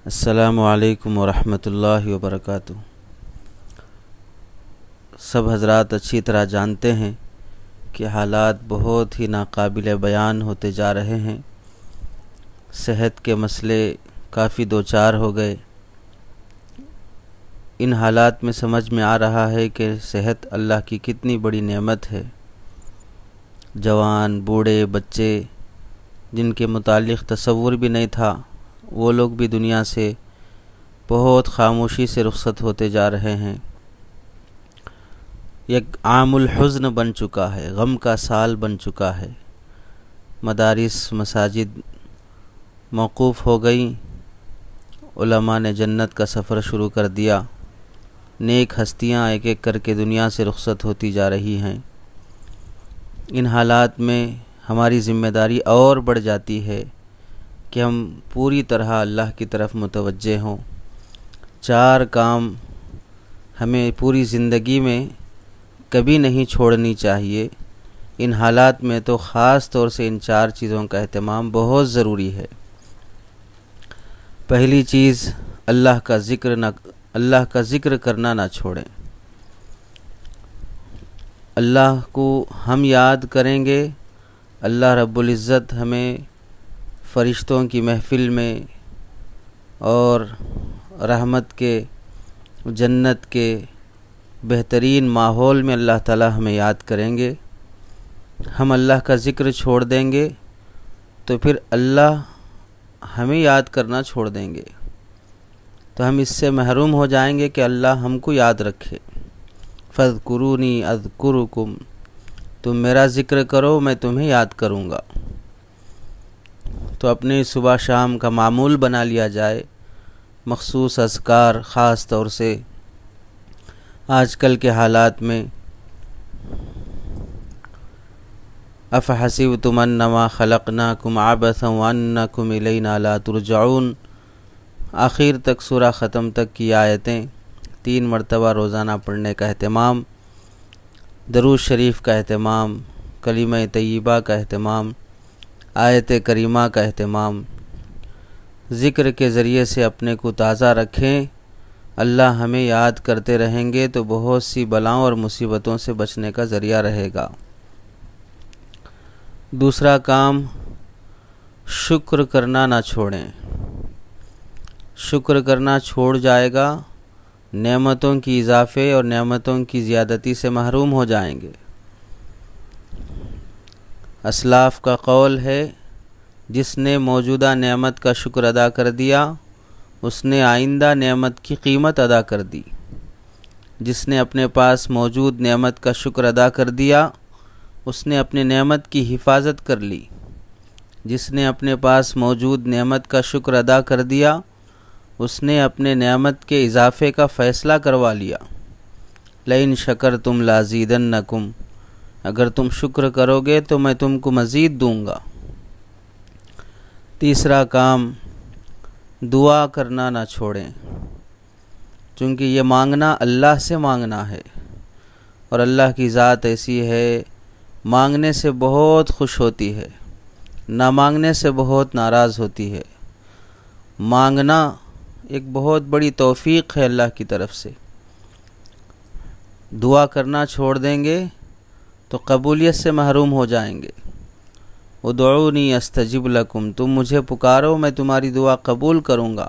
السلام علیکم ورحمۃ اللہ وبرکاتہ۔ سب حضرات اچھی طرح جانتے ہیں کہ حالات بہت ہی ناقابل بیان ہوتے جا رہے ہیں۔ صحت کے مسئلے کافی دوچار ہو گئے۔ ان حالات میں سمجھ میں آ رہا ہے کہ صحت اللہ کی کتنی بڑی نعمت ہے۔ جوان، بوڑھے، بچے جن کے متعلق تصور بھی نہیں تھا، وہ لوگ بھی دنیا سے بہت خاموشی سے رخصت ہوتے جا رہے ہیں۔ ایک عام الحزن بن چکا ہے، غم کا سال بن چکا ہے۔ مدارس، مساجد موقوف ہو گئیں، علماء نے جنت کا سفر شروع کر دیا، نیک ہستیاں ایک ایک کر کے دنیا سے رخصت ہوتی جا رہی ہیں۔ ان حالات میں ہماری ذمہ داری اور بڑھ جاتی ہے کہ ہم پوری طرح اللہ کی طرف متوجہ ہوں۔ 4 کام ہمیں پوری زندگی میں کبھی نہیں چھوڑنی چاہیے۔ ان حالات میں تو خاص طور سے ان 4 چیزوں کا اہتمام بہت ضروری ہے۔ پہلی چیز، اللہ کا ذکر کرنا نہ چھوڑیں۔ اللہ کو ہم یاد کریں گے، اللہ رب العزت ہمیں فرشتوں کی محفل میں اور رحمت کے، جنت کے بہترین ماحول میں اللہ تعالی ہمیں یاد کریں گے۔ ہم اللہ کا ذکر چھوڑ دیں گے تو پھر اللہ ہمیں یاد کرنا چھوڑ دیں گے، تو ہم اس سے محروم ہو جائیں گے کہ اللہ ہم کو یاد رکھے۔ فاذکرونی اذکرکم، تم میرا ذکر کرو میں تمہیں یاد کروں گا۔ تو اپنے صبح شام کا معمول بنا لیا جائے، مخصوص اذکار، خاص طور سے آج کل کے حالات میں۔ افحسبتم انما خلقناکم عبثا وانکم الینا لا ترجعون، آخر تک سورہ ختم تک کی آیتیں 3 مرتبہ روزانہ پڑھنے کا اہتمام، درود شریف کا اہتمام، کلمہ طیبہ کا اہتمام، آیت کریمہ کا اہتمام، ذکر کے ذریعے سے اپنے کو تازہ رکھیں۔ اللہ ہمیں یاد کرتے رہیں گے تو بہت سی بلاؤں اور مصیبتوں سے بچنے کا ذریعہ رہے گا۔ دوسرا کام، شکر کرنا نہ چھوڑیں۔ شکر کرنا چھوڑ جائے گا، نعمتوں کی اضافے اور نعمتوں کی زیادتی سے محروم ہو جائیں گے۔ اسلاف کا قول ہے، جس نے موجودہ نعمت کا شکر ادا کر دیا، اس نے آئندہ نعمت کی قیمت ادا کر دی۔ جس نے اپنے پاس موجود نعمت کا شکر ادا کر دیا، اس نے اپنے نعمت کی حفاظت کر لی۔ جس نے اپنے پاس موجود نعمت کا شکر ادا کر دیا، اس نے اپنے نعمت کے اضافے کا فیصلہ کروا لیا۔ لئن شکرتم لازیدنکم، اگر تم شکر کرو گے تو میں تم کو مزید دوں گا۔ تیسرا کام، دعا کرنا نہ چھوڑیں، چونکہ یہ مانگنا اللہ سے مانگنا ہے، اور اللہ کی ذات ایسی ہے، مانگنے سے بہت خوش ہوتی ہے، نہ مانگنے سے بہت ناراض ہوتی ہے۔ مانگنا ایک بہت بڑی توفیق ہے اللہ کی طرف سے۔ دعا کرنا چھوڑ دیں گے تو قبولیت سے محروم ہو جائیں گے۔ ادعونی استجب لکم، تم مجھے پکارو میں تمہاری دعا قبول کروں گا۔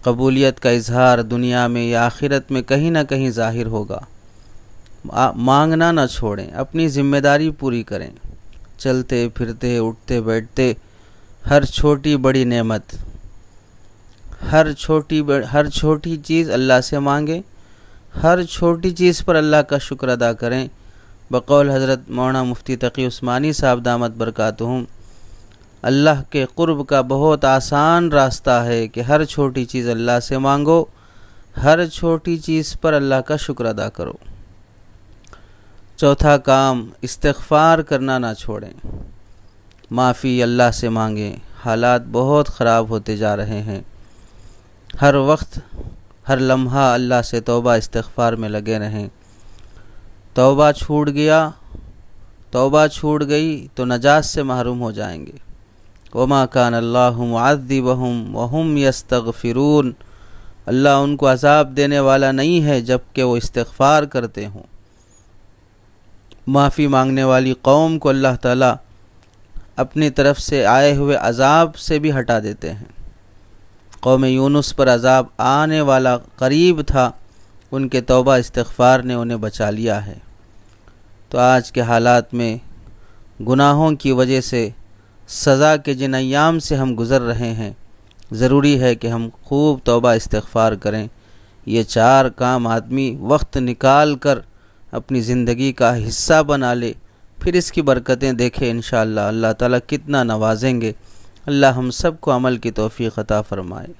قبولیت کا اظہار دنیا میں یا آخرت میں کہیں نہ کہیں ظاہر ہوگا۔ مانگنا نہ چھوڑیں، اپنی ذمہ داری پوری کریں۔ چلتے پھرتے، اٹھتے بیٹھتے، ہر چھوٹی بڑی نعمت، ہر چھوٹی چیز اللہ سے مانگیں، ہر چھوٹی چیز پر اللہ کا شکر ادا کریں۔ بقول حضرت مولانا مفتی تقی عثمانی صاحب دامت برکاتہم، اللہ کے قرب کا بہت آسان راستہ ہے کہ ہر چھوٹی چیز اللہ سے مانگو، ہر چھوٹی چیز پر اللہ کا شکر ادا کرو۔ چوتھا کام، استغفار کرنا نہ چھوڑیں، معافی اللہ سے مانگیں۔ حالات بہت خراب ہوتے جا رہے ہیں، ہر وقت ہر لمحہ اللہ سے توبہ استغفار میں لگے رہیں۔ توبہ چھوٹ گئی تو نجات سے محروم ہو جائیں گے، وما کان اللہ معذبہم وہم یستغفرون، اللہ ان کو عذاب دینے والا نہیں ہے جب کہ وہ استغفار کرتے ہوں۔ معافی مانگنے والی قوم کو اللہ تعالیٰ اپنی طرف سے آئے ہوئے عذاب سے بھی ہٹا دیتے ہیں۔ قوم یونس پر عذاب آنے والا قریب تھا، ان کے توبہ استغفار نے انہیں بچا لیا ہے۔ تو آج کے حالات میں گناہوں کی وجہ سے سزا کے جن ایام سے ہم گزر رہے ہیں، ضروری ہے کہ ہم خوب توبہ استغفار کریں۔ یہ 4 کام آدمی وقت نکال کر اپنی زندگی کا حصہ بنا لے، پھر اس کی برکتیں دیکھیں انشاءاللہ اللہ تعالیٰ کتنا نوازیں گے۔ اللہ ہم سب کو عمل کی توفیق عطا فرمائے۔